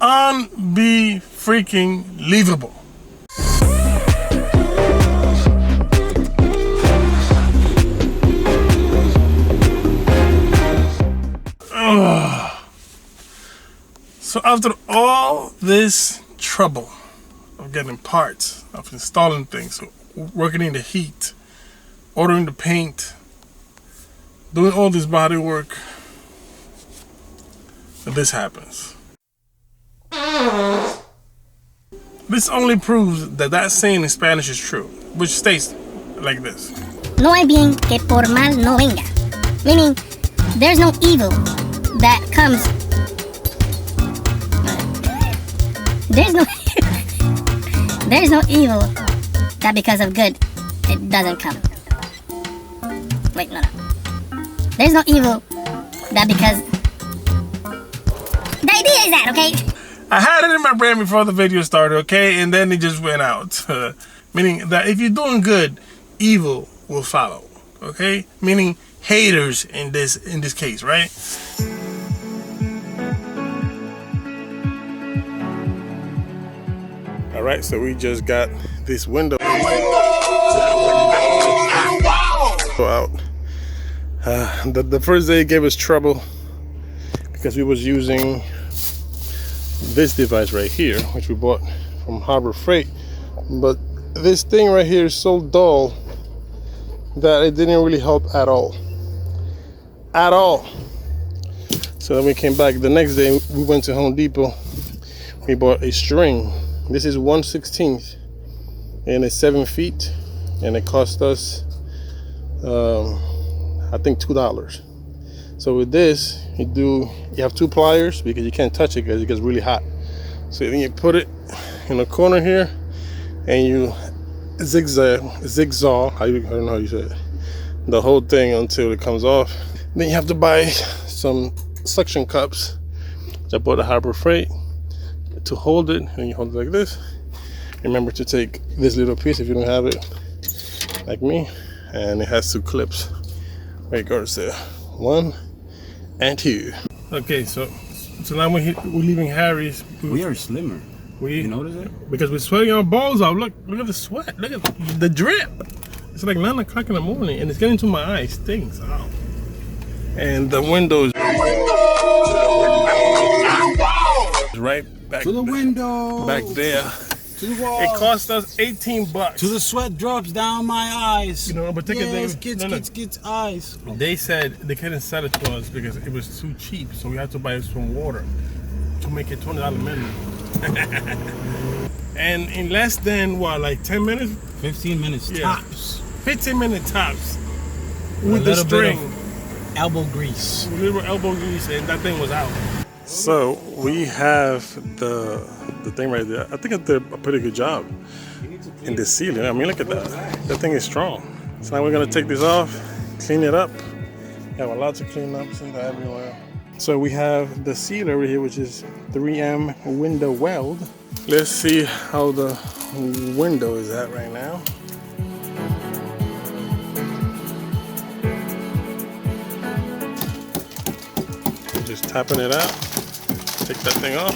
Unbe-freaking-lievable. So after all this trouble of getting parts, of installing things, working in the heat, ordering the paint, doing all this body work, this happens. This only proves that that saying in Spanish is true, which states like this. No hay bien que por mal no venga. Meaning, there's no evil that comes. There's no evil that because of good, it doesn't come. Wait, no. There's no evil that because... The idea is that, okay? I had it in my brain before the video started, okay? And then it just went out. Meaning that if you're doing good, evil will follow, okay? Meaning haters in this case, right? All right, so we just got this window out. The first day it gave us trouble because we was using this device right here, which we bought from Harbor Freight, but this thing right here is so dull that it didn't really help at all. So then we came back the next day. We went to Home Depot. We bought a string. This is 1/16 and it's 7 feet, and it cost us I think $2. So with this, you have 2 pliers because you can't touch it because it gets really hot. So then you put it in the corner here and you zigzag, I don't know how you say it, the whole thing until it comes off. Then you have to buy some suction cups, which I bought at Harbor Freight, to hold it, and you hold it like this. Remember to take this little piece if you don't have it, like me, and it has 2 clips. Right, goes there, 1 and 2. Okay, so now we're leaving Harry's. We are slimmer. You notice it? Because we're sweating our balls out. Look at the sweat. Look at the drip. It's like 9 o'clock in the morning, and it's getting to my eyes. It stings out. And the windows right back to the window, back there. To the wall. It cost us $18. To the sweat drops down my eyes. You know, but take yes, it. Kids eyes. They said they couldn't sell it to us because it was too cheap, so we had to buy some water to make it $20 minimum. And in less than what, like 10 minutes? 15 minutes tops. 15 minutes tops. With the string. Elbow grease. A little elbow grease, and that thing was out. So we have the thing right there. I think it did a pretty good job in the ceiling. I mean, look at that. That thing is strong. So now we're gonna take this off, clean it up. We have a lot to clean up, see that everywhere. So we have the seal over here, which is 3M window weld. Let's see how the window is at right now. Just tapping it out. Take that thing off.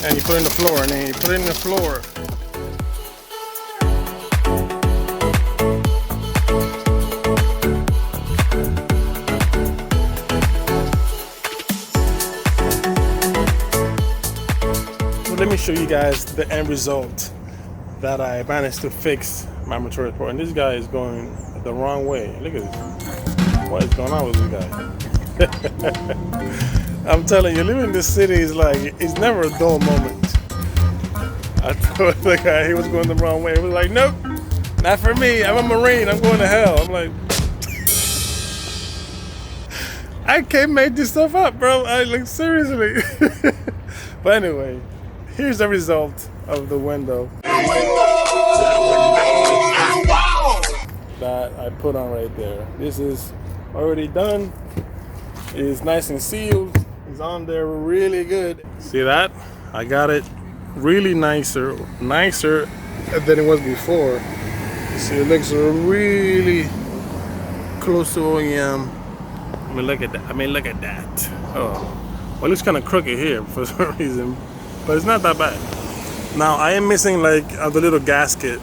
And you put it in the floor, and then you put it in the floor. So let me show you guys the end result that I managed to fix my Montero Sport. And this guy is going the wrong way. Look at this. What is going on with this guy? I'm telling you, living in this city is like, it's never a dull moment. I told the guy he was going the wrong way. He was like, nope, not for me. I'm a Marine. I'm going to hell. I'm like, I can't make this stuff up, bro. Like, seriously. But anyway, here's the result of the window that I put on right there. This is already done. It's nice and sealed. It's on there really good. See that? I got it really nicer than it was before. See, it looks really close to OEM. I mean, look at that. Oh, well, it's kind of crooked here for some reason, but it's not that bad. Now, I am missing like the little gasket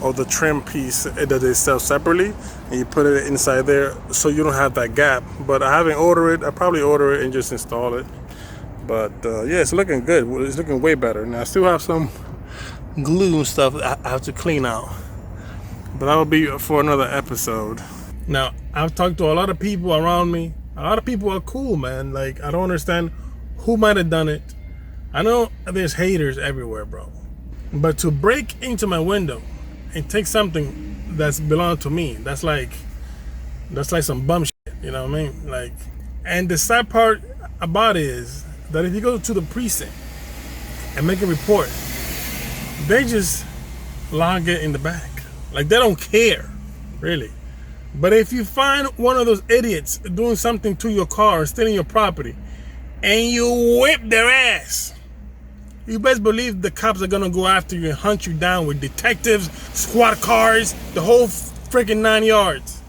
or the trim piece that they sell separately, and you put it inside there so you don't have that gap. But I haven't ordered it. I'll probably order it and just install it. But yeah, it's looking good. It's looking way better. Now, I still have some glue and stuff I have to clean out, but that'll be for another episode. Now, I've talked to a lot of people around me. A lot of people are cool, man. Like, I don't understand who might have done it. I know there's haters everywhere, bro. But to break into my window and take something that's belonged to me, that's like some bum shit, you know what I mean? Like, and the sad part about it is that if you go to the precinct and make a report, they just log it in the back. Like, they don't care, really. But if you find one of those idiots doing something to your car, stealing your property, and you whip their ass, you best believe the cops are gonna go after you and hunt you down with detectives, squad cars, the whole freaking 9 yards.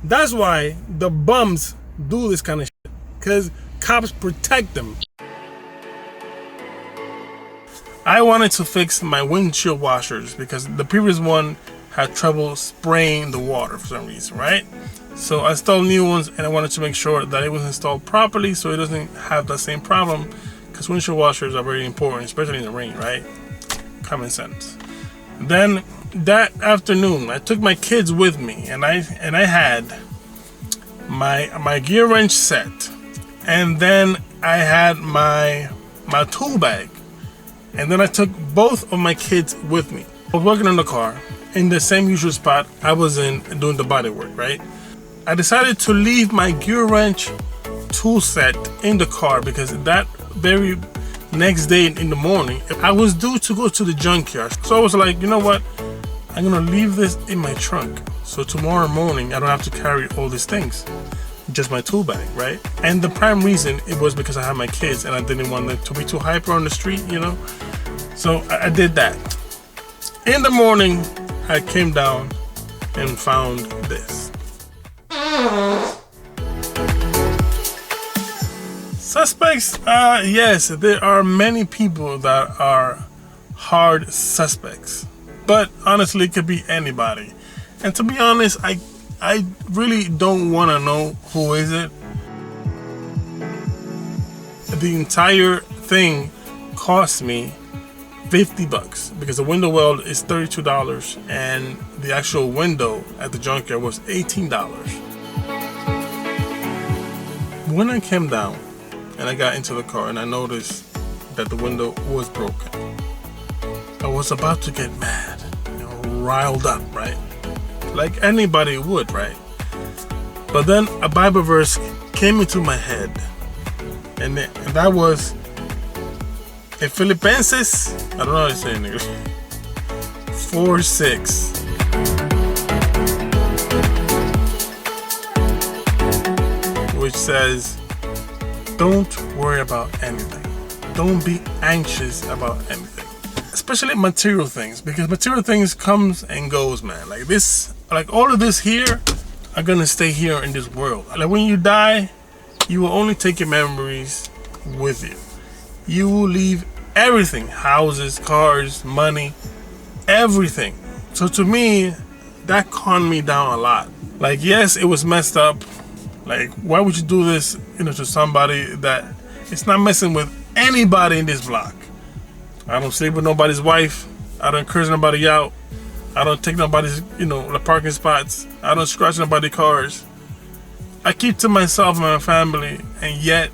That's why the bums do this kind of shit, because cops protect them. I wanted to fix my windshield washers because the previous one had trouble spraying the water for some reason, right? So I installed new ones, and I wanted to make sure that it was installed properly so it doesn't have that same problem, because windshield washers are very important, especially in the rain, right? Common sense. Then that afternoon, I took my kids with me, and I had my gear wrench set, and then I had my tool bag, and then I took both of my kids with me. I was working on the car in the same usual spot I was in doing the body work, right? I decided to leave my gear wrench tool set in the car because that very next day in the morning, I was due to go to the junkyard. So I was like, you know what? I'm gonna leave this in my trunk. So tomorrow morning, I don't have to carry all these things. Just my tool bag, right? And the prime reason, it was because I had my kids and I didn't want them to be too hyper on the street, you know? So I did that. In the morning, I came down and found this. Suspects, yes, there are many people that are hard suspects, but honestly, it could be anybody. And to be honest, I really don't want to know who is it. The entire thing cost me $50 because the window weld is $32 and the actual window at the junkyard was $18. When I came down and I got into the car and I noticed that the window was broken, I was about to get mad, riled up, right? Like anybody would, right? But then a Bible verse came into my head, and that was in Philippians, I don't know how to say it in English, 4:6. Which says, don't worry about anything. Don't be anxious about anything. Especially material things, because material things comes and goes, man. Like this, like all of this here are gonna stay here in this world. Like when you die, you will only take your memories with you. You will leave everything, houses, cars, money, everything. So to me, that calmed me down a lot. Like, yes, it was messed up. Like, why would you do this, to somebody that it's not messing with anybody in this block? I don't sleep with nobody's wife. I don't curse nobody out. I don't take nobody's, the parking spots. I don't scratch nobody's cars. I keep to myself and my family, and yet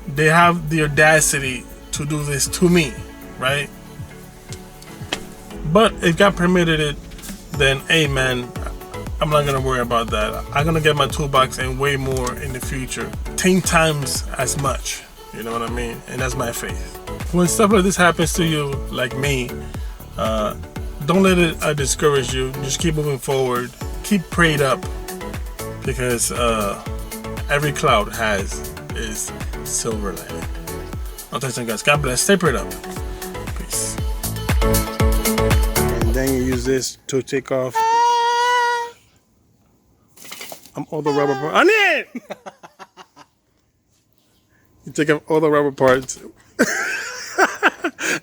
they have the audacity to do this to me, right? But if God permitted it, then hey man, I'm not gonna worry about that. I'm gonna get my toolbox and way more in the future, 10 times as much. You know what I mean? And that's my faith. When stuff like this happens to you, like me, don't let it discourage you. Just keep moving forward. Keep prayed up, because every cloud has is silver lining. I'll tell you guys. God bless. Stay prayed up. Peace. And then you use this to take off. I'm all the rubber parts. Onion! You take off all the rubber parts.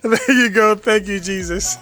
There you go. Thank you, Jesus.